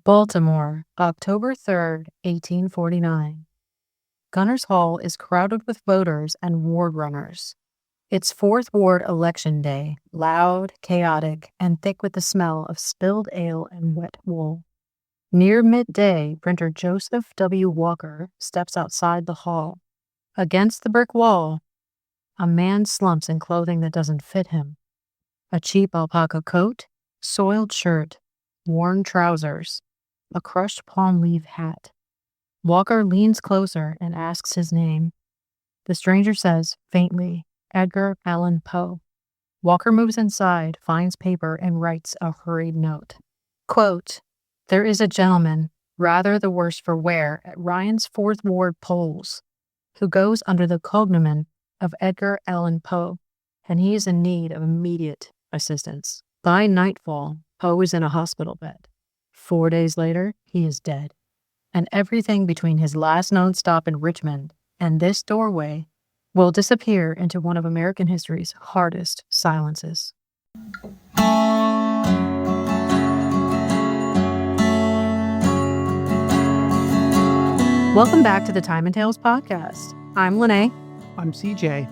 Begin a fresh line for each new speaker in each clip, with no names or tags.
Baltimore, October 3rd, 1849. Gunners Hall is crowded with voters and ward runners. It's Fourth Ward Election Day, loud, chaotic, and thick with the smell of spilled ale and wet wool. Near midday, printer Joseph W. Walker steps outside the hall. Against the brick wall, a man slumps in clothing that doesn't fit him. A cheap alpaca coat, soiled shirt, worn trousers, a crushed palm leaf hat. Walker leans closer and asks his name. The stranger says, faintly, Edgar Allan Poe. Walker moves inside, finds paper, and writes a hurried note. Quote, "There is a gentleman, rather the worse for wear, at Ryan's Fourth Ward polls, who goes under the cognomen of Edgar Allan Poe, and he is in need of immediate assistance. By nightfall, Poe is in a hospital bed. 4 days later, he is dead. And everything between his last known stop in Richmond and this doorway will disappear into one of American history's hardest silences." Welcome back to the Time and Tales podcast. I'm Lene.
I'm CJ.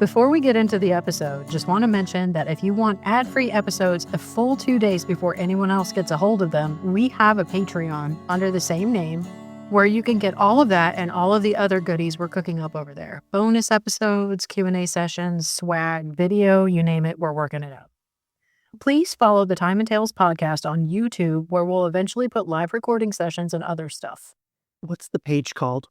Before we get into the episode, just want to mention that if you want ad-free episodes a full 2 days before anyone else gets a hold of them, we have a Patreon under the same name where you can get all of that and all of the other goodies we're cooking up over there. Bonus episodes, Q&A sessions, swag, video, you name it, we're working it out. Please follow the Time and Tales podcast on YouTube, where we'll eventually put live recording sessions and other stuff.
What's the page called?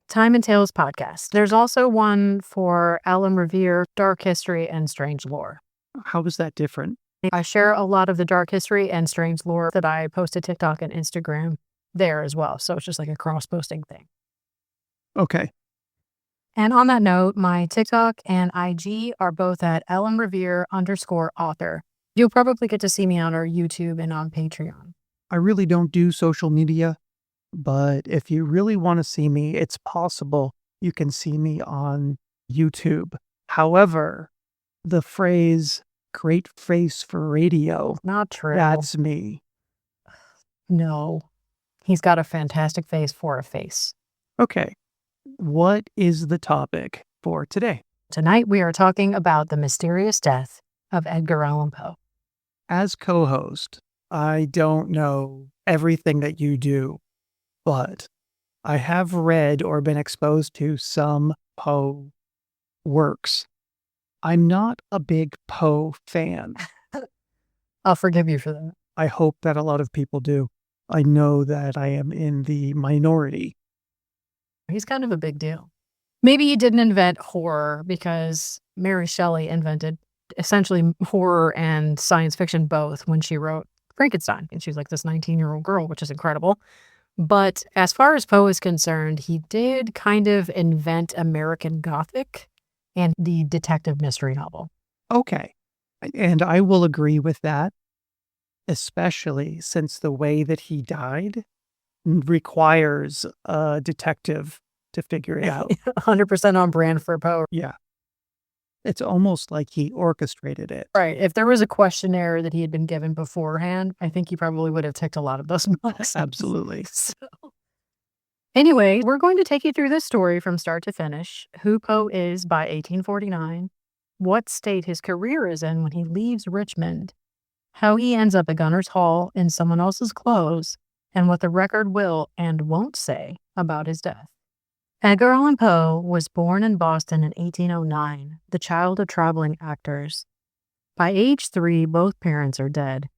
Time and Tales podcast. There's also one for Alan Revere, dark history, and strange lore.
How is that different?
I share a lot of the dark history and strange lore that I post to TikTok and Instagram there as well. So it's just like a cross-posting thing.
Okay.
And on that note, my TikTok and IG are both at @EllenRevere_author. You'll probably get to see me on our YouTube and on Patreon.
I really don't do social media, but if you really want to see me, it's possible you can see me on YouTube. However, the phrase "great face for radio,"
Not true.
that's me.
No. He's got a fantastic face for a face.
Okay. What is the topic for today?
Tonight we are talking about the mysterious death of Edgar Allan Poe.
As co-host, I don't know everything that you do, but I have read or been exposed to some Poe works. I'm not a big Poe fan.
I'll forgive you for that.
I hope that a lot of people do. I know that I am in the minority.
He's kind of a big deal. Maybe he didn't invent horror, because Mary Shelley invented essentially horror and science fiction both when she wrote Frankenstein. And she's like this 19-year-old girl, which is incredible. But as far as Poe is concerned, he did kind of invent American Gothic and the detective mystery novel.
Okay. And I will agree with that, especially since the way that he died requires a detective to figure it out.
100% on brand for Poe.
Yeah. It's almost like he orchestrated it.
Right. If there was a questionnaire that he had been given beforehand, I think he probably would have ticked a lot of those boxes.
Absolutely.
So, anyway, we're going to take you through this story from start to finish. Who Poe is by 1849, what state his career is in when he leaves Richmond, how he ends up at Gunners Hall in someone else's clothes, and what the record will and won't say about his death. Edgar Allan Poe was born in Boston in 1809, the child of traveling actors. By age 3, both parents are dead.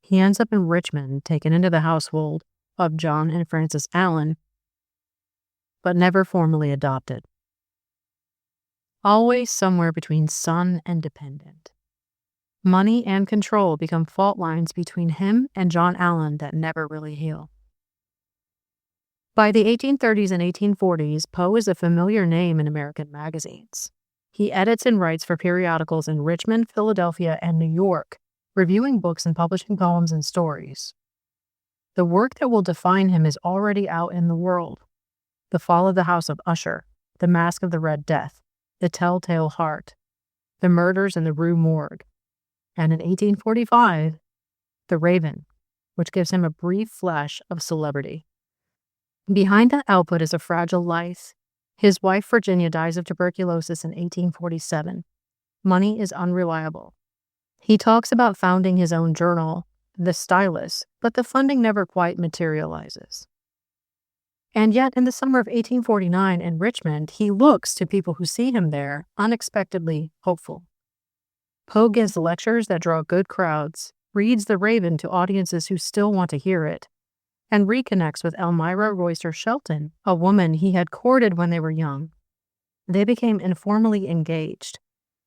He ends up in Richmond, taken into the household of John and Frances Allan, but never formally adopted. Always somewhere between son and dependent. Money and control become fault lines between him and John Allan that never really heal. By the 1830s and 1840s, Poe is a familiar name in American magazines. He edits and writes for periodicals in Richmond, Philadelphia, and New York, reviewing books and publishing poems and stories. The work that will define him is already out in the world. The Fall of the House of Usher, The Mask of the Red Death, The Telltale Heart, The Murders in the Rue Morgue, and in 1845, The Raven, which gives him a brief flash of celebrity. Behind that output is a fragile life. His wife, Virginia, dies of tuberculosis in 1847. Money is unreliable. He talks about founding his own journal, The Stylus, but the funding never quite materializes. And yet, in the summer of 1849 in Richmond, he looks, to people who see him there, unexpectedly hopeful. Poe gives lectures that draw good crowds, reads The Raven to audiences who still want to hear it, and reconnects with Elmira Royster Shelton, a woman he had courted when they were young. They became informally engaged.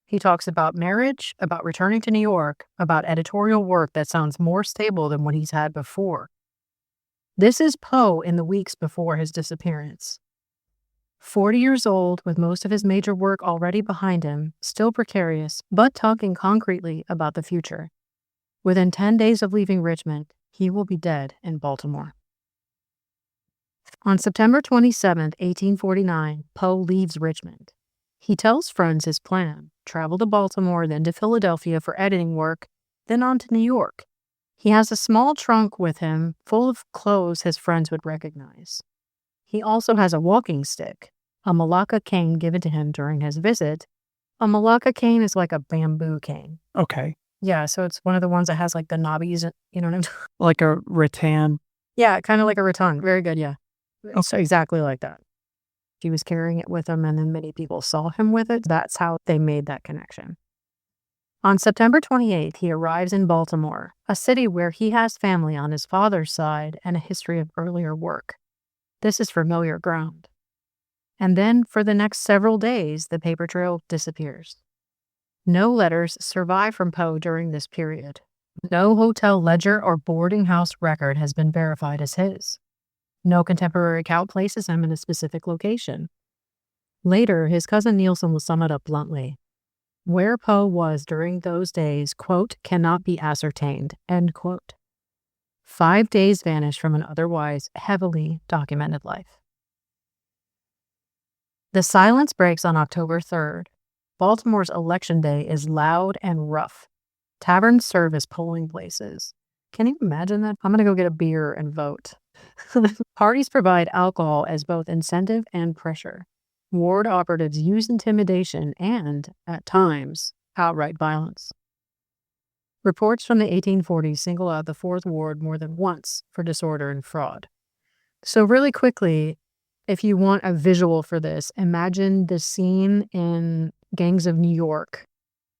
He talks about marriage, about returning to New York, about editorial work that sounds more stable than what he's had before. This is Poe in the weeks before his disappearance. 40 years old, with most of his major work already behind him, still precarious, but talking concretely about the future. Within 10 days of leaving Richmond, he will be dead in Baltimore. On September 27, 1849, Poe leaves Richmond. He tells friends his plan: travel to Baltimore, then to Philadelphia for editing work, then on to New York. He has a small trunk with him full of clothes his friends would recognize. He also has a walking stick, a Malacca cane given to him during his visit. A Malacca cane is like a bamboo cane.
Okay.
Yeah, so it's one of the ones that has like the knobbies, you know what I'm talking about?
Like a rattan.
Yeah, kind of like a rattan. Very good, yeah. It's
Okay.
exactly like that. He was carrying it with him, and then many people saw him with it. That's how they made that connection. On September 28th, he arrives in Baltimore, a city where he has family on his father's side and a history of earlier work. This is familiar ground. And then, for the next several days, the paper trail disappears. No letters survive from Poe during this period. No hotel ledger or boarding house record has been verified as his. No contemporary account places him in a specific location. Later, his cousin Nielsen will sum it up bluntly. Where Poe was during those days, quote, cannot be ascertained, end quote. 5 days vanish from an otherwise heavily documented life. The silence breaks on October 3rd. Baltimore's election day is loud and rough. Taverns serve as polling places. Can you imagine that? I'm going to go get a beer and vote. Parties provide alcohol as both incentive and pressure. Ward operatives use intimidation and, at times, outright violence. Reports from the 1840s single out the Fourth Ward more than once for disorder and fraud. So really quickly, if you want a visual for this, imagine the scene in Gangs of New York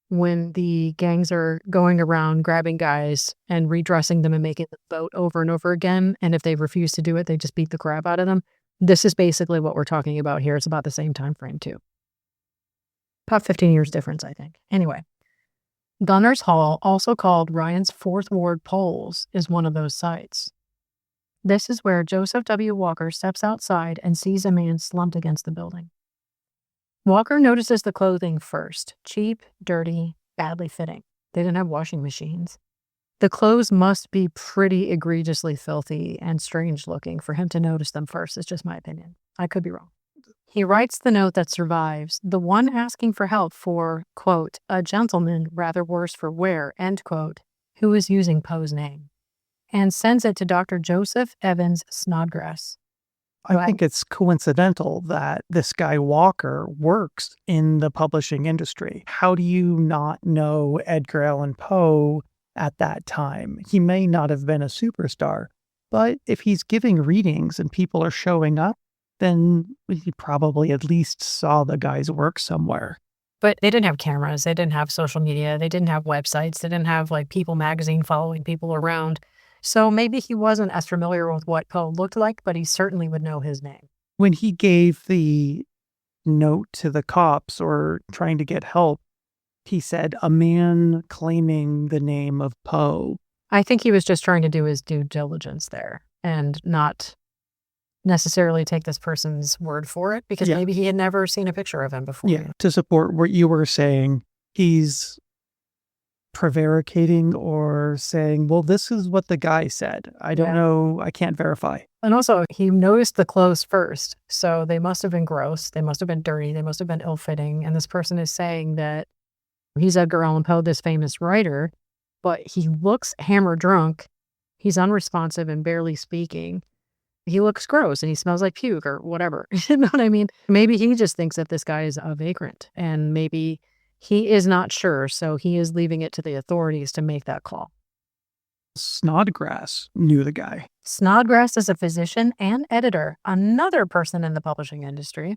when the gangs are going around grabbing guys and redressing them and making them vote over and over again. And if they refuse to do it, they just beat the crap out of them. This is basically what we're talking about here. It's about the same time frame, too. About 15 years difference, I think. Anyway, Gunners Hall, also called Ryan's Fourth Ward Polls, is one of those sites. This is where Joseph W. Walker steps outside and sees a man slumped against the building. Walker notices the clothing first: cheap, dirty, badly fitting. They didn't have washing machines. The clothes must be pretty egregiously filthy and strange looking for him to notice them first. It's just my opinion. I could be wrong. He writes the note that survives, the one asking for help for, quote, a gentleman rather worse for wear, end quote, who is using Poe's name, and sends it to Dr. Joseph Evans Snodgrass.
I think it's coincidental that this guy Walker works in the publishing industry. How do you not know Edgar Allan Poe at that time? He may not have been a superstar, but if he's giving readings and people are showing up, then he probably at least saw the guy's work somewhere.
But they didn't have cameras. They didn't have social media. They didn't have websites. They didn't have like People magazine following people around. So maybe he wasn't as familiar with what Poe looked like, but he certainly would know his name.
When he gave the note to the cops or trying to get help, he said, a man claiming the name of Poe.
I think he was just trying to do his due diligence there and not necessarily take this person's word for it, because maybe he had never seen a picture of him before.
Yeah, to support what you were saying, he's prevaricating or saying, well, this is what the guy said. I don't know. I can't verify.
And also, he noticed the clothes first. So they must have been gross. They must have been dirty. They must have been ill-fitting. And this person is saying that he's Edgar Allan Poe, this famous writer, but he looks hammer drunk He's unresponsive and barely speaking. He looks gross and he smells like puke or whatever. You know what I mean? Maybe he just thinks that this guy is a vagrant and maybe he is not sure. So he is leaving it to the authorities to make that call.
Snodgrass knew the guy.
Snodgrass is a physician and editor, another person in the publishing industry,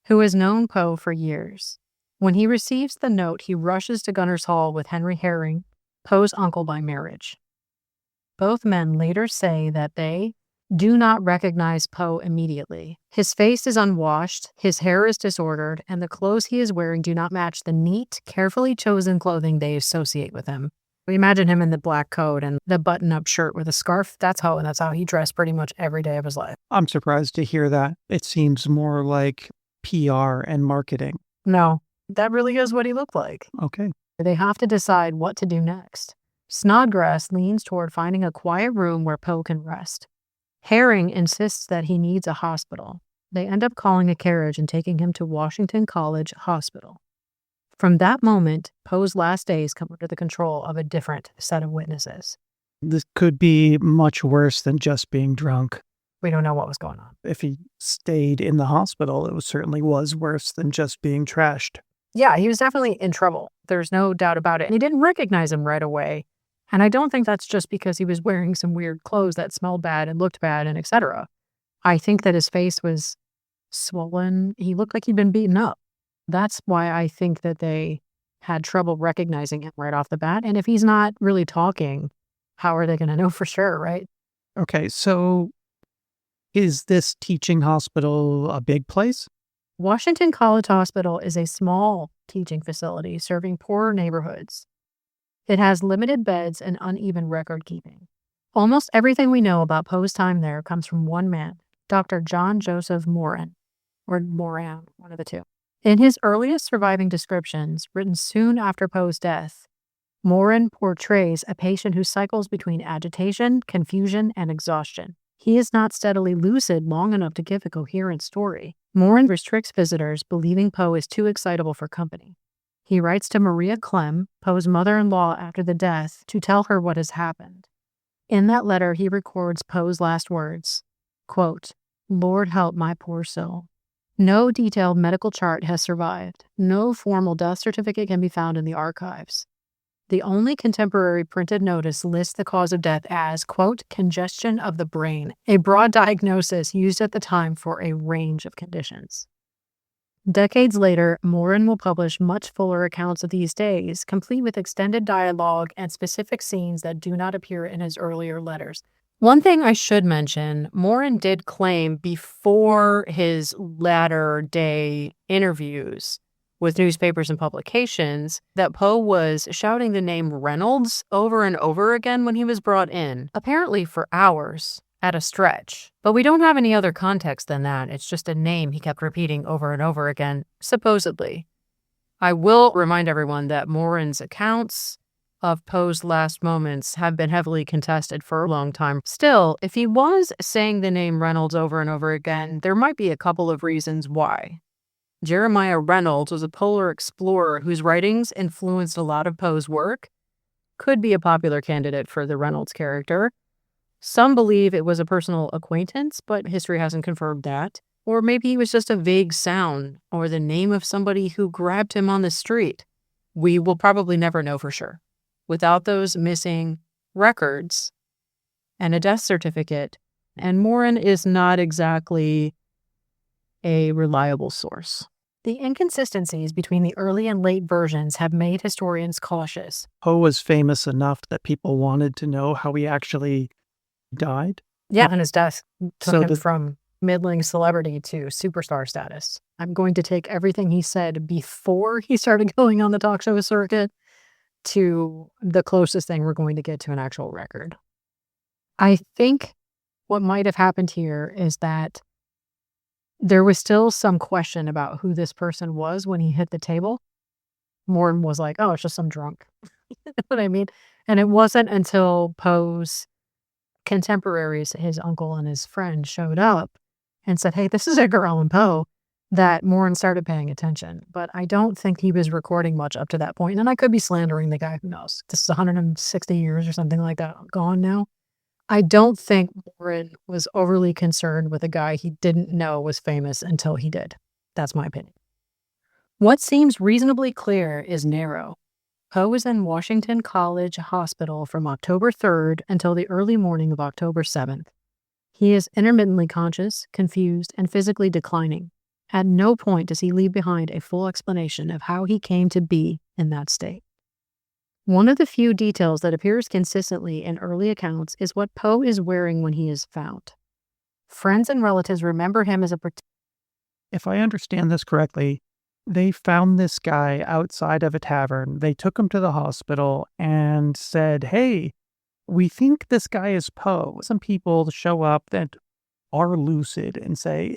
who has known Poe for years. When he receives the note, he rushes to Gunner's Hall with Henry Herring, Poe's uncle by marriage. Both men later say that they do not recognize Poe immediately. His face is unwashed, his hair is disordered, and the clothes he is wearing do not match the neat, carefully chosen clothing they associate with him. We imagine him in the black coat and the button-up shirt with a scarf. That's how he dressed pretty much every day of his life.
I'm surprised to hear that. It seems more like PR and marketing.
No, that really is what he looked like.
Okay.
They have to decide what to do next. Snodgrass leans toward finding a quiet room where Poe can rest. Herring insists that he needs a hospital. They end up calling a carriage and taking him to Washington College Hospital. From that moment, Poe's last days come under the control of a different set of witnesses.
This could be much worse than just being drunk.
We don't know what was going on.
If he stayed in the hospital, it certainly was worse than just being trashed.
Yeah, he was definitely in trouble. There's no doubt about it. And he didn't recognize him right away. And I don't think that's just because he was wearing some weird clothes that smelled bad and looked bad and etc. I think that his face was swollen. He looked like he'd been beaten up. That's why I think that they had trouble recognizing him right off the bat. And if he's not really talking, how are they going to know for sure, right?
Okay, so is this teaching hospital a big place?
Washington College Hospital is a small teaching facility serving poorer neighborhoods. It has limited beds and uneven record keeping. Almost everything we know about Poe's time there comes from one man, Dr. John Joseph Moran, or Moran, one of the two. In his earliest surviving descriptions, written soon after Poe's death, Moran portrays a patient who cycles between agitation, confusion, and exhaustion. He is not steadily lucid long enough to give a coherent story. Moran restricts visitors, believing Poe is too excitable for company. He writes to Maria Clem, Poe's mother-in-law after the death, to tell her what has happened. In that letter, he records Poe's last words, quote, "Lord help my poor soul." No detailed medical chart has survived. No formal death certificate can be found in the archives. The only contemporary printed notice lists the cause of death as, quote, "congestion of the brain," a broad diagnosis used at the time for a range of conditions. Decades later, Moran will publish much fuller accounts of these days, complete with extended dialogue and specific scenes that do not appear in his earlier letters. One thing I should mention, Moran did claim before his latter day interviews with newspapers and publications that Poe was shouting the name Reynolds over and over again when he was brought in, apparently for hours at a stretch. But we don't have any other context than that. It's just a name he kept repeating over and over again, supposedly. I will remind everyone that Moran's accounts of Poe's last moments have been heavily contested for a long time. Still, if he was saying the name Reynolds over and over again, there might be a couple of reasons why. Jeremiah Reynolds was a polar explorer whose writings influenced a lot of Poe's work, could be a popular candidate for the Reynolds character. Some believe it was a personal acquaintance, but history hasn't confirmed that. Or maybe he was just a vague sound or the name of somebody who grabbed him on the street. We will probably never know for sure. Without those missing records and a death certificate, and Moran is not exactly a reliable source. The inconsistencies between the early and late versions have made historians cautious.
Poe was famous enough that people wanted to know how he actually died.
Yeah, and his death took
So
him from middling celebrity to superstar status. I'm going to take everything he said before he started going on the talk show circuit to the closest thing we're going to get to an actual record. I think what might have happened here is that there was still some question about who this person was when he hit the table. Moran was like, oh, it's just some drunk. You know what I mean? And it wasn't until Poe's contemporaries, his uncle and his friend, showed up and said, hey, this is Edgar Allan Poe, that Moran started paying attention. But I don't think he was recording much up to that point. And I could be slandering the guy, who knows? This is 160 years or something like that gone now. I don't think Warren was overly concerned with a guy he didn't know was famous until he did. That's my opinion. What seems reasonably clear is narrow. Poe was in Washington College Hospital from October 3rd until the early morning of October 7th. He is intermittently conscious, confused, and physically declining. At no point does he leave behind a full explanation of how he came to be in that state. One of the few details that appears consistently in early accounts is what Poe is wearing when he is found. Friends and relatives remember him as a
If I understand this correctly, they found this guy outside of a tavern. They took him to the hospital and said, "Hey, we think this guy is Poe." Some people show up that are lucid and say,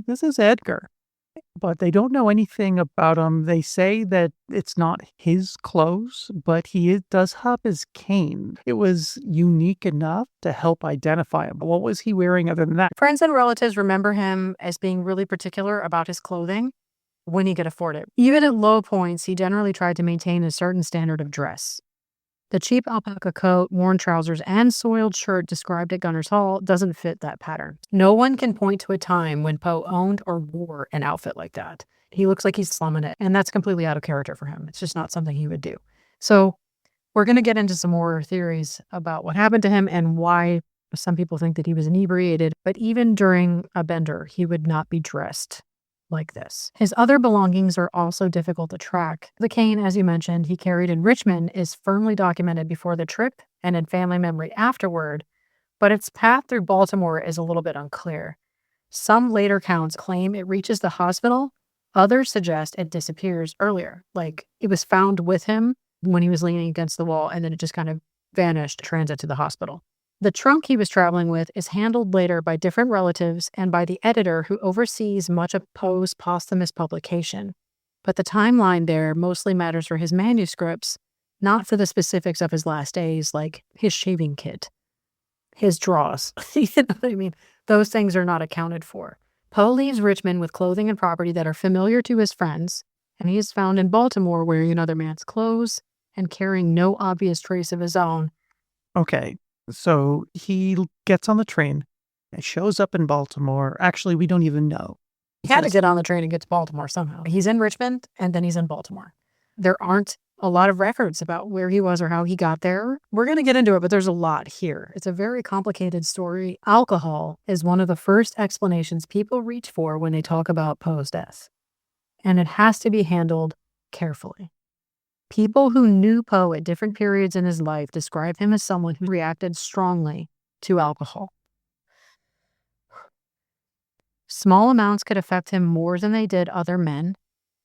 this is Edgar. But they don't know anything about him. They say that it's not his clothes, but does have his cane. It was unique enough to help identify him. What was he wearing other than that?
Friends and relatives remember him as being really particular about his clothing when he could afford it. Even at low points, he generally tried to maintain a certain standard of dress. The cheap alpaca coat, worn trousers, and soiled shirt described at Gunner's Hall doesn't fit that pattern. No one can point to a time when Poe owned or wore an outfit like that. He looks like he's slumming it, and that's completely out of character for him. It's just not something he would do. So we're going to get into some more theories about what happened to him and why some people think that he was inebriated. But even during a bender, he would not be dressed like this. His other belongings are also difficult to track. The cane, as you mentioned, he carried in Richmond is firmly documented before the trip and in family memory afterward, but its path through Baltimore is a little bit unclear. Some later counts claim it reaches the hospital. Others suggest it disappears earlier, like it was found with him when he was leaning against the wall and then it just kind of vanished transit to the hospital. The trunk he was traveling with is handled later by different relatives and by the editor who oversees much of Poe's posthumous publication. But the timeline there mostly matters for his manuscripts, not for the specifics of his last days, like his shaving kit, his draws. You know what I mean? Those things are not accounted for. Poe leaves Richmond with clothing and property that are familiar to his friends, and he is found in Baltimore wearing another man's clothes and carrying no obvious trace of his own.
Okay, so he gets on the train and shows up in Baltimore. Actually, we don't even know.
He had to get on the train and get to Baltimore somehow. He's in Richmond, and then he's in Baltimore. There aren't a lot of records about where he was or how he got there. We're going to get into it, but there's a lot here. It's a very complicated story. Alcohol is one of the first explanations people reach for when they talk about Poe's death, and it has to be handled carefully. People who knew Poe at different periods in his life describe him as someone who reacted strongly to alcohol. Small amounts could affect him more than they did other men.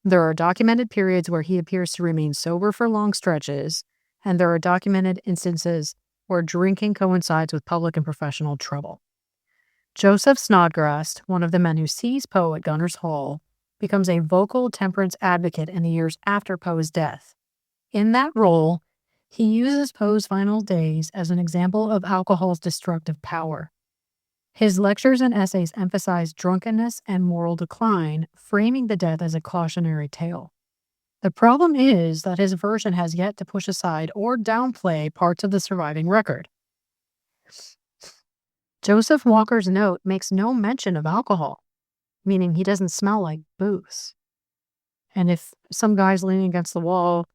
There are documented periods where he appears to remain sober for long stretches, and there are documented instances where drinking coincides with public and professional trouble. Joseph Snodgrass, one of the men who sees Poe at Gunner's Hall, becomes a vocal temperance advocate in the years after Poe's death. In that role, he uses Poe's final days as an example of alcohol's destructive power. His lectures and essays emphasize drunkenness and moral decline, framing the death as a cautionary tale. The problem is that his version has yet to push aside or downplay parts of the surviving record. Joseph Walker's note makes no mention of alcohol, meaning he doesn't smell like booze. And if some guy's leaning against the wall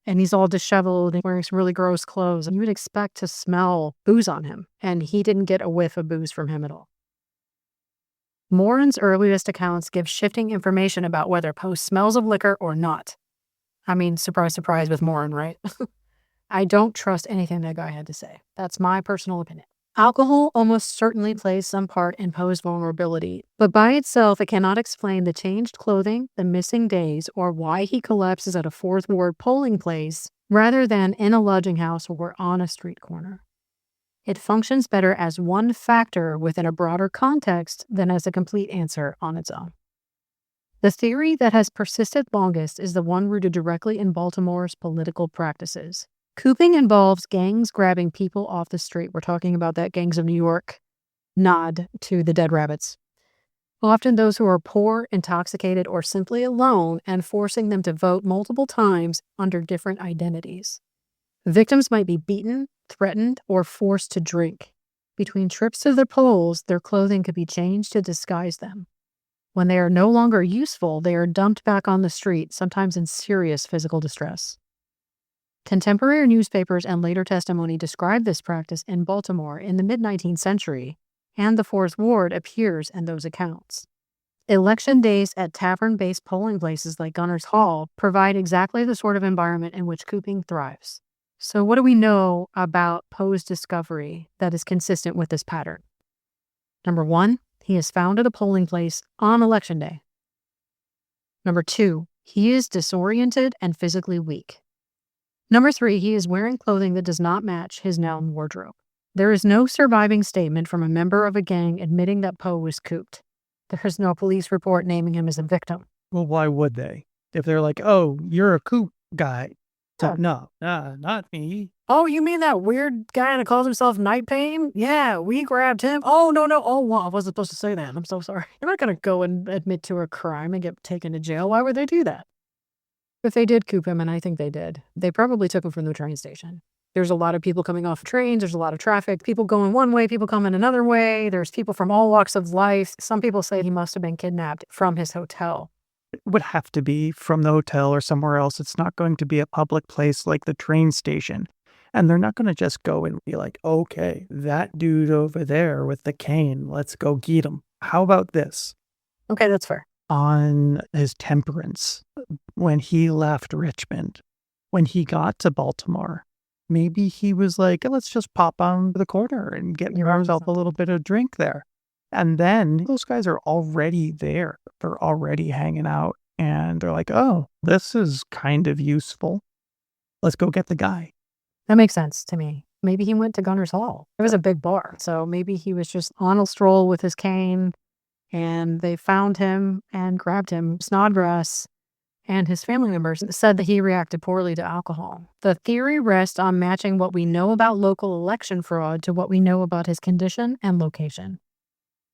and he's all disheveled and wearing some really gross clothes, you would expect to smell booze on him, and he didn't get a whiff of booze from him at all. Morin's earliest accounts give shifting information about whether Poe smells of liquor or not. I mean, surprise, surprise with Morin, right? I don't trust anything that guy had to say. That's my personal opinion. Alcohol almost certainly plays some part in Poe's vulnerability, but by itself it cannot explain the changed clothing, the missing days, or why he collapses at a Fourth Ward polling place rather than in a lodging house or on a street corner. It functions better as one factor within a broader context than as a complete answer on its own. The theory that has persisted longest is the one rooted directly in Baltimore's political practices. Cooping involves gangs grabbing people off the street. We're talking about that Gangs of New York nod to the Dead Rabbits. Often those who are poor, intoxicated, or simply alone, and forcing them to vote multiple times under different identities. Victims might be beaten, threatened, or forced to drink. Between trips to the polls, their clothing could be changed to disguise them. When they are no longer useful, they are dumped back on the street, sometimes in serious physical distress. Contemporary newspapers and later testimony describe this practice in Baltimore in the mid-19th century, and the Fourth Ward appears in those accounts. Election days at tavern-based polling places like Gunners Hall provide exactly the sort of environment in which cooping thrives. So what do we know about Poe's discovery that is consistent with this pattern? Number 1, he is found at a polling place on Election Day. Number 2, he is disoriented and physically weak. Number 3, he is wearing clothing that does not match his known wardrobe. There is no surviving statement from a member of a gang admitting that Poe was cooped. There is no police report naming him as a victim.
Well, why would they? If they're like, oh, you're a coop guy.
Yeah.
No, not me.
Oh, you mean that weird guy that calls himself Night Pain? Yeah, we grabbed him. Oh, no. Oh, well, I wasn't supposed to say that. I'm so sorry. You're not going to go and admit to a crime and get taken to jail. Why would they do that? If they did coop him, and I think they did, they probably took him from the train station. There's a lot of people coming off trains. There's a lot of traffic. People going one way, people coming another way. There's people from all walks of life. Some people say he must have been kidnapped from his hotel.
It would have to be from the hotel or somewhere else. It's not going to be a public place like the train station. And they're not going to just go and be like, okay, that dude over there with the cane, let's go get him. How about this?
Okay, that's fair.
On his temperance, when he left Richmond, when he got to Baltimore, maybe he was like, let's just pop on the corner and get ourselves a little bit of drink there. And then those guys are already there. They're already hanging out. And they're like, oh, this is kind of useful. Let's go get the guy.
That makes sense to me. Maybe he went to Gunners Hall. It was a big bar. So maybe he was just on a stroll with his cane, and they found him and grabbed him. Snodgrass and his family members said that he reacted poorly to alcohol. The theory rests on matching what we know about local election fraud to what we know about his condition and location.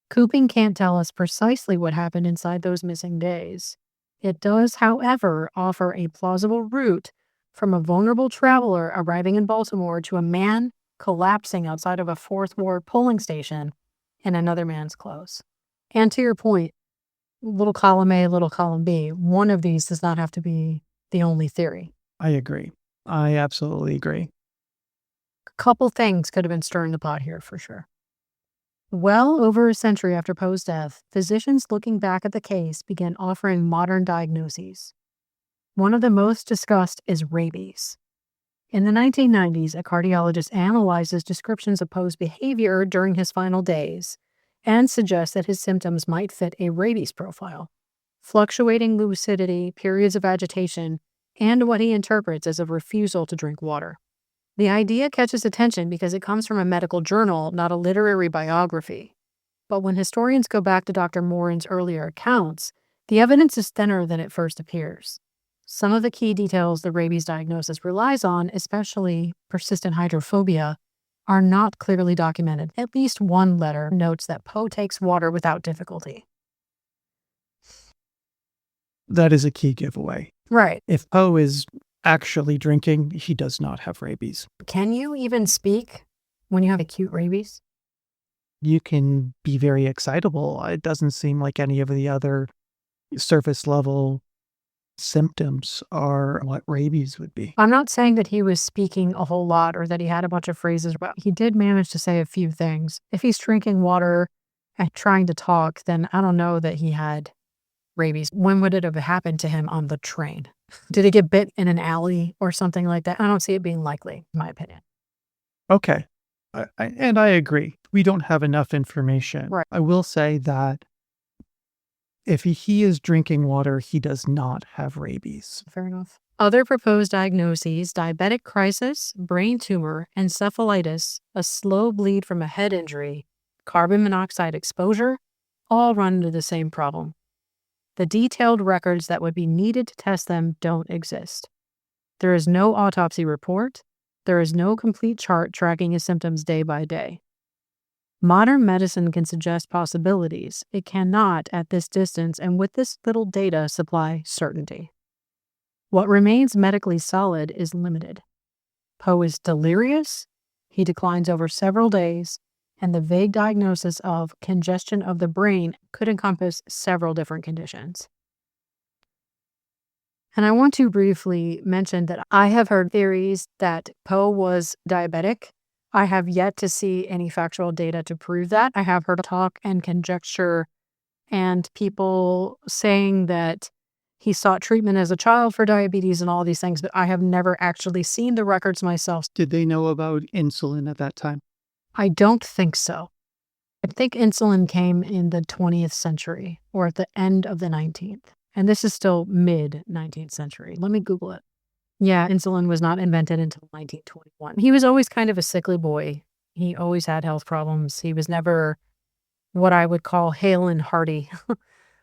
Cooping can't tell us precisely what happened inside those missing days. It does, however, offer a plausible route from a vulnerable traveler arriving in Baltimore to a man collapsing outside of a Fourth Ward polling station in another man's clothes. And to your point, little column A, little column B, one of these does not have to be the only theory.
I agree. I absolutely agree.
A couple things could have been stirring the pot here for sure. Well over a century after Poe's death, physicians looking back at the case began offering modern diagnoses. One of the most discussed is rabies. In the 1990s, a cardiologist analyzes descriptions of Poe's behavior during his final days and suggests that his symptoms might fit a rabies profile: fluctuating lucidity, periods of agitation, and what he interprets as a refusal to drink water. The idea catches attention because it comes from a medical journal, not a literary biography. But when historians go back to Dr. Morin's earlier accounts, the evidence is thinner than it first appears. Some of the key details the rabies diagnosis relies on, especially persistent hydrophobia, are not clearly documented. At least one letter notes that Poe takes water without difficulty.
That is a key giveaway.
Right.
If Poe is actually drinking, he does not have rabies.
Can you even speak when you have acute rabies?
You can be very excitable. It doesn't seem like any of the other surface level symptoms are what rabies would be.
I'm not saying that he was speaking a whole lot or that he had a bunch of phrases, but he did manage to say a few things. If he's drinking water and trying to talk, then I don't know that he had rabies. When would it have happened to him on the train? Did he get bit in an alley or something like that? I don't see it being likely, in my opinion.
Okay. I agree. We don't have enough information.
Right.
I will say that if he is drinking water, he does not have rabies.
Fair enough. Other proposed diagnoses: diabetic crisis, brain tumor, encephalitis, a slow bleed from a head injury, carbon monoxide exposure, all run into the same problem. The detailed records that would be needed to test them don't exist. There is no autopsy report. There is no complete chart tracking his symptoms day by day. Modern medicine can suggest possibilities. It cannot, at this distance and with this little data, supply certainty. What remains medically solid is limited. Poe is delirious. He declines over several days. And the vague diagnosis of congestion of the brain could encompass several different conditions. And I want to briefly mention that I have heard theories that Poe was diabetic. I have yet to see any factual data to prove that. I have heard talk and conjecture and people saying that he sought treatment as a child for diabetes and all these things, but I have never actually seen the records myself.
Did they know about insulin at that time?
I don't think so. I think insulin came in the 20th century or at the end of the 19th. And this is still mid-19th century. Let me Google it. Yeah, insulin was not invented until 1921. He was always kind of a sickly boy. He always had health problems. He was never what I would call hale and hearty.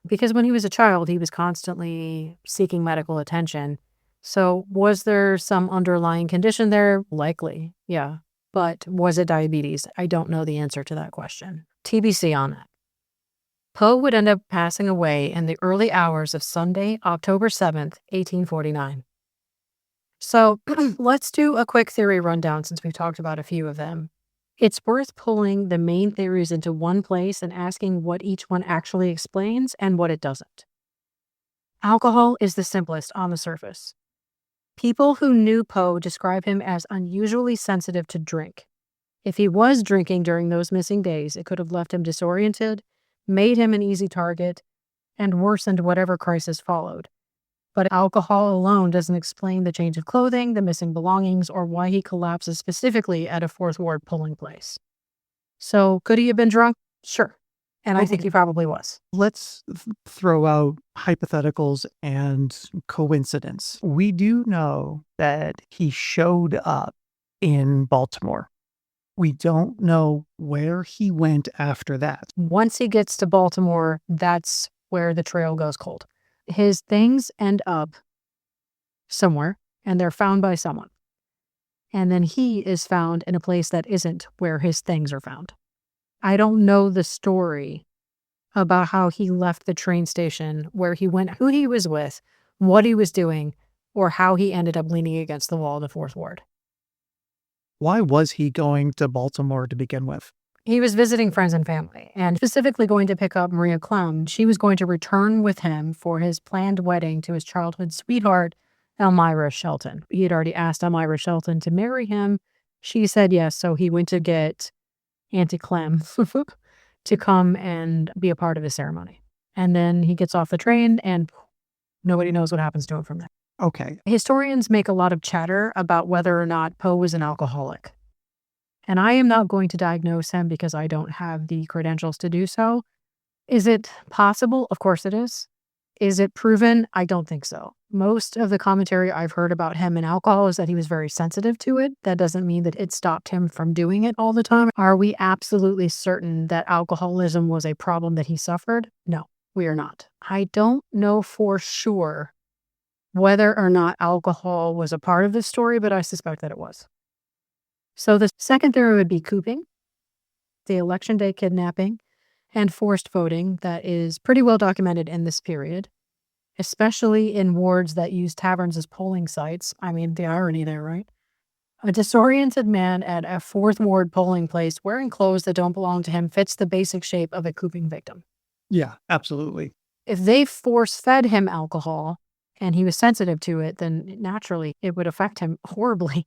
Because when he was a child, he was constantly seeking medical attention. So was there some underlying condition there? Likely, yeah. But was it diabetes? I don't know the answer to that question. TBC on it. Poe would end up passing away in the early hours of Sunday, October 7th, 1849. So let's do a quick theory rundown since we've talked about a few of them. It's worth pulling the main theories into one place and asking what each one actually explains and what it doesn't. Alcohol is the simplest on the surface. People who knew Poe describe him as unusually sensitive to drink. If he was drinking during those missing days, it could have left him disoriented, made him an easy target, and worsened whatever crisis followed. But alcohol alone doesn't explain the change of clothing, the missing belongings, or why he collapses specifically at a Fourth Ward polling place. So could he have been drunk? Sure. And I think he probably was.
Let's throw out hypotheticals and coincidence. We do know that he showed up in Baltimore. We don't know where he went after that.
Once he gets to Baltimore, that's where the trail goes cold. His things end up somewhere, and they're found by someone. And then he is found in a place that isn't where his things are found. I don't know the story about how he left the train station, where he went, who he was with, what he was doing, or how he ended up leaning against the wall of the Fourth Ward.
Why was he going to Baltimore to begin with?
He was visiting friends and family, and specifically going to pick up Maria Clem. She was going to return with him for his planned wedding to his childhood sweetheart, Elmira Shelton. He had already asked Elmira Shelton to marry him. She said yes, so he went to get Auntie Clem to come and be a part of his ceremony. And then he gets off the train, and nobody knows what happens to him from there.
Okay.
Historians make a lot of chatter about whether or not Poe was an alcoholic. And I am not going to diagnose him because I don't have the credentials to do so. Is it possible? Of course it is. Is it proven? I don't think so. Most of the commentary I've heard about him and alcohol is that he was very sensitive to it. That doesn't mean that it stopped him from doing it all the time. Are we absolutely certain that alcoholism was a problem that he suffered? No, we are not. I don't know for sure whether or not alcohol was a part of this story, but I suspect that it was. So the second theory would be cooping, the election day kidnapping, and forced voting that is pretty well documented in this period, especially in wards that use taverns as polling sites. I mean, the irony there, right? A disoriented man at a Fourth Ward polling place wearing clothes that don't belong to him fits the basic shape of a cooping victim.
Yeah, absolutely.
If they force-fed him alcohol and he was sensitive to it, then naturally it would affect him horribly.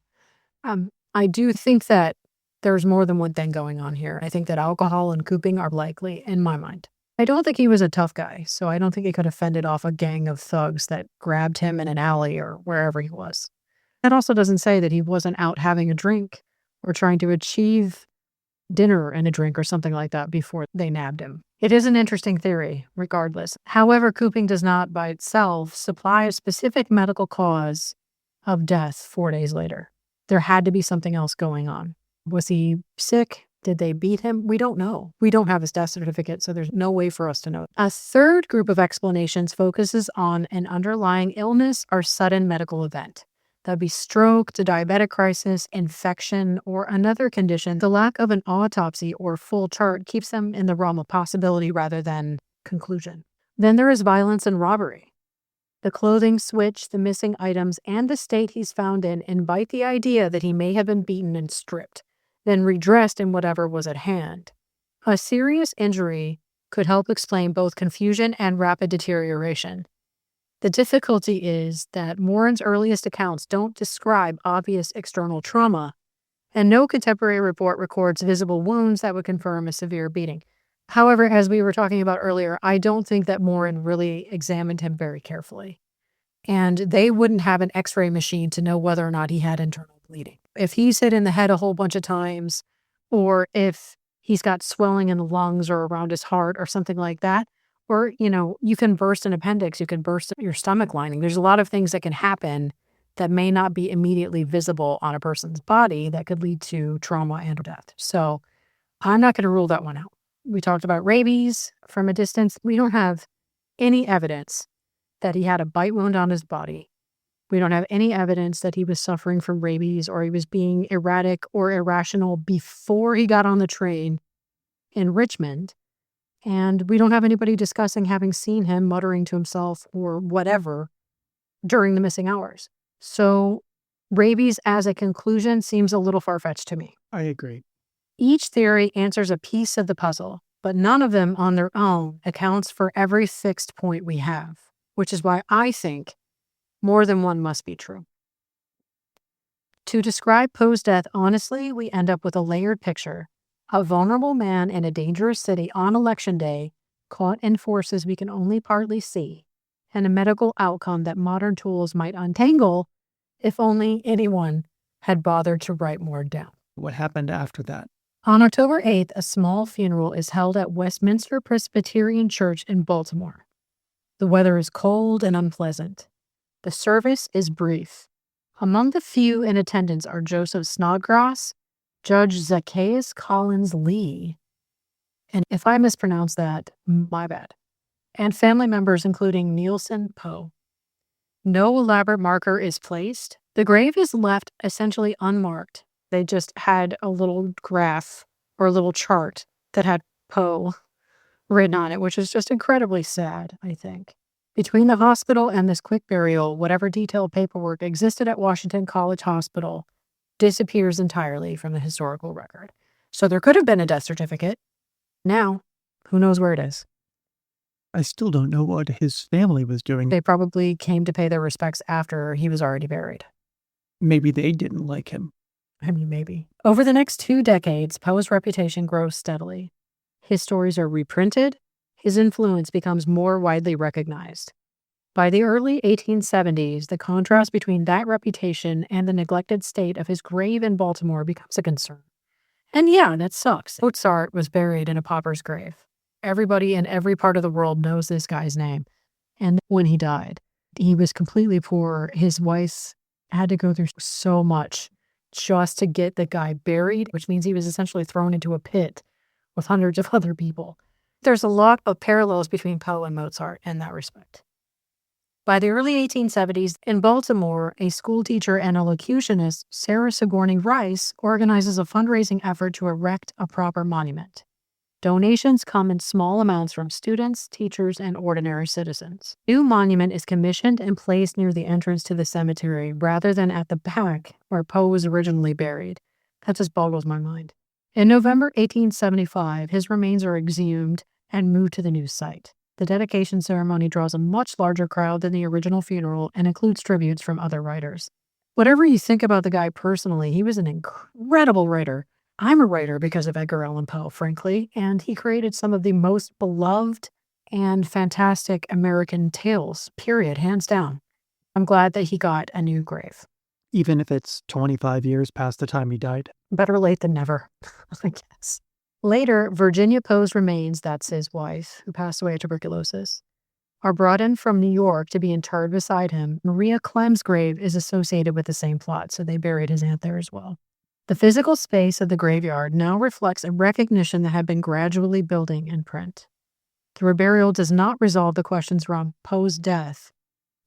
I do think that there's more than one thing going on here. I think that alcohol and cooping are likely, in my mind. I don't think he was a tough guy, so I don't think he could have fended off a gang of thugs that grabbed him in an alley or wherever he was. That also doesn't say that he wasn't out having a drink or trying to achieve dinner and a drink or something like that before they nabbed him. It is an interesting theory, regardless. However, cooping does not by itself supply a specific medical cause of death 4 days later. There had to be something else going on. Was he sick? Did they beat him? We don't know. We don't have his death certificate, so there's no way for us to know. A third group of explanations focuses on an underlying illness or sudden medical event. That'd be stroke, the diabetic crisis, infection, or another condition. The lack of an autopsy or full chart keeps them in the realm of possibility rather than conclusion. Then there is violence and robbery. The clothing switch, the missing items, and the state he's found in invite the idea that he may have been beaten and stripped. then redressed in whatever was at hand. A serious injury could help explain both confusion and rapid deterioration. The difficulty is that Morin's earliest accounts don't describe obvious external trauma, and no contemporary report records visible wounds that would confirm a severe beating. However, as we were talking about earlier, I don't think that Morin really examined him very carefully. And they wouldn't have an x-ray machine to know whether or not he had internal bleeding. If he's hit in the head a whole bunch of times, or if he's got swelling in the lungs or around his heart or something like that, or, you can burst an appendix, you can burst your stomach lining. There's a lot of things that can happen that may not be immediately visible on a person's body that could lead to trauma and death. So I'm not going to rule that one out. We talked about rabies from a distance. We don't have any evidence that he had a bite wound on his body. We don't have any evidence that he was suffering from rabies or he was being erratic or irrational before he got on the train in Richmond. And we don't have anybody discussing having seen him muttering to himself or whatever during the missing hours. So rabies as a conclusion seems a little far-fetched to me.
I agree.
Each theory answers a piece of the puzzle, but none of them on their own accounts for every fixed point we have, which is why I think more than one must be true. To describe Poe's death honestly, we end up with a layered picture. A vulnerable man in a dangerous city on election day, caught in forces we can only partly see, and a medical outcome that modern tools might untangle if only anyone had bothered to write more down.
What happened after that?
On October 8th, a small funeral is held at Westminster Presbyterian Church in Baltimore. The weather is cold and unpleasant. The service is brief. Among the few in attendance are Joseph Snodgrass, Judge Zacchaeus Collins Lee, and if I mispronounce that, my bad, and family members including Nielsen Poe. No elaborate marker is placed. The grave is left essentially unmarked. They just had a little graph or a little chart that had Poe written on it, which is just incredibly sad, I think. Between the hospital and this quick burial, whatever detailed paperwork existed at Washington College Hospital disappears entirely from the historical record. So there could have been a death certificate. Now, who knows where it is?
I still don't know what his family was doing.
They probably came to pay their respects after he was already buried.
Maybe they didn't like him.
I mean, maybe. Over the next 2 decades, Poe's reputation grows steadily. His stories are reprinted. His influence becomes more widely recognized. By the early 1870s, the contrast between that reputation and the neglected state of his grave in Baltimore becomes a concern. And yeah, that sucks. Mozart was buried in a pauper's grave. Everybody in every part of the world knows this guy's name. And when he died, he was completely poor. His wife had to go through so much just to get the guy buried, which means he was essentially thrown into a pit with hundreds of other people. There's a lot of parallels between Poe and Mozart in that respect. By the early 1870s, in Baltimore, a school teacher and elocutionist, Sarah Sigourney Rice, organizes a fundraising effort to erect a proper monument. Donations come in small amounts from students, teachers, and ordinary citizens. A new monument is commissioned and placed near the entrance to the cemetery rather than at the back where Poe was originally buried. That just boggles my mind. In November 1875, his remains are exhumed and moved to the new site. The dedication ceremony draws a much larger crowd than the original funeral and includes tributes from other writers. Whatever you think about the guy personally, he was an incredible writer. I'm a writer because of Edgar Allan Poe, frankly, and he created some of the most beloved and fantastic American tales, period, hands down. I'm glad that he got a new grave.
Even if it's 25 years past the time he died.
Better late than never, I guess. Later, Virginia Poe's remains, that's his wife, who passed away of tuberculosis, are brought in from New York to be interred beside him. Maria Clem's grave is associated with the same plot, so they buried his aunt there as well. The physical space of the graveyard now reflects a recognition that had been gradually building in print. The reburial does not resolve the questions around Poe's death.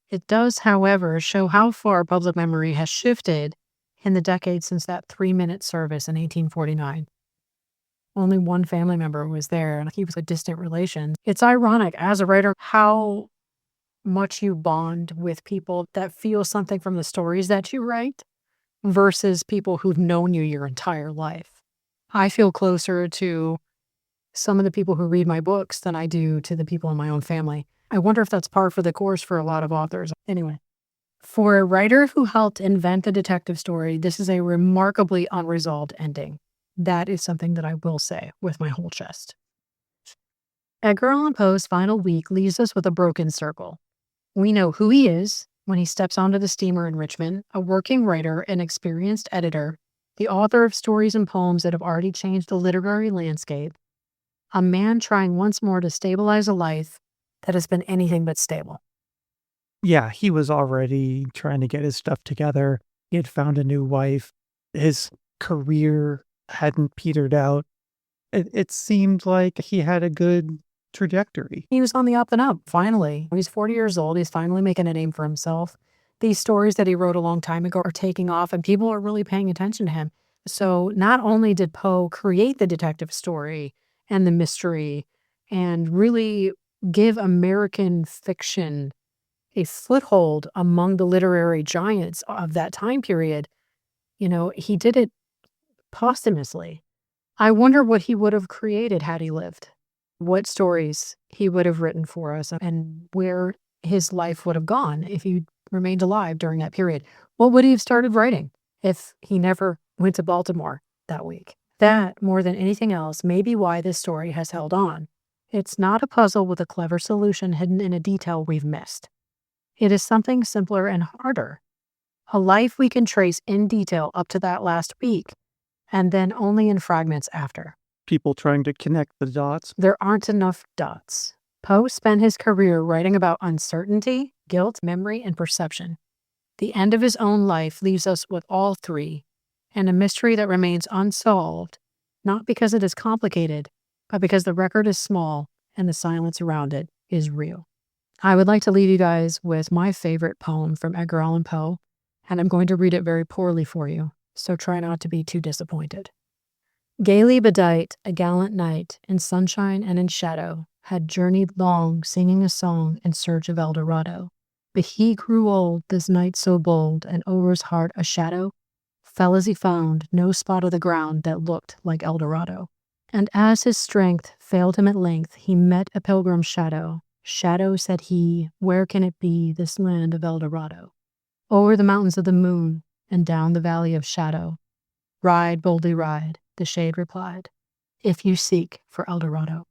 It does, however, show how far public memory has shifted in the decades since that 3-minute service in 1849. Only one family member was there, and he was a distant relation. It's ironic, as a writer, how much you bond with people that feel something from the stories that you write versus people who've known you your entire life. I feel closer to some of the people who read my books than I do to the people in my own family. I wonder if that's par for the course for a lot of authors. Anyway, for a writer who helped invent the detective story, this is a remarkably unresolved ending. That is something that I will say with my whole chest. Edgar Allan Poe's final week leaves us with a broken circle. We know who he is when he steps onto the steamer in Richmond, a working writer and experienced editor, the author of stories and poems that have already changed the literary landscape, a man trying once more to stabilize a life that has been anything but stable.
Yeah, he was already trying to get his stuff together. He had found a new wife. His career hadn't petered out. It seemed like he had a good trajectory.
He was on the up and up, finally. He's 40 years old. He's finally making a name for himself. These stories that he wrote a long time ago are taking off, and people are really paying attention to him. So not only did Poe create the detective story and the mystery and really give American fiction a foothold among the literary giants of that time period, he did it posthumously. I wonder what he would have created had he lived, what stories he would have written for us, and where his life would have gone if he remained alive during that period. What would he have started writing if he never went to Baltimore that week? That, more than anything else, may be why this story has held on. It's not a puzzle with a clever solution hidden in a detail we've missed. It is something simpler and harder. A life we can trace in detail up to that last week, and then only in fragments after.
People trying to connect the dots.
There aren't enough dots. Poe spent his career writing about uncertainty, guilt, memory, and perception. The end of his own life leaves us with all three, and a mystery that remains unsolved, not because it is complicated, but because the record is small and the silence around it is real. I would like to leave you guys with my favorite poem from Edgar Allan Poe, and I'm going to read it very poorly for you, so try not to be too disappointed. Gaily bedight, a gallant knight, in sunshine and in shadow, had journeyed long, singing a song in search of El Dorado. But he grew old, this knight so bold, and over his heart a shadow fell as he found no spot of the ground that looked like El Dorado. And as his strength failed him at length, he met a pilgrim's shadow. Shadow, said he, where can it be, this land of El Dorado? Over the mountains of the moon, and down the valley of shadow. Ride, boldly ride, the shade replied, if you seek for El Dorado.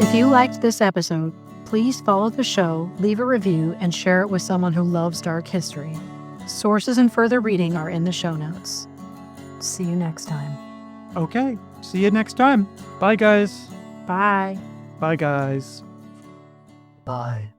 If you liked this episode, please follow the show, leave a review, and share it with someone who loves dark history. Sources and further reading are in the show notes. See you next time.
Okay, see you next time. Bye, guys.
Bye.
Bye, guys.
Bye.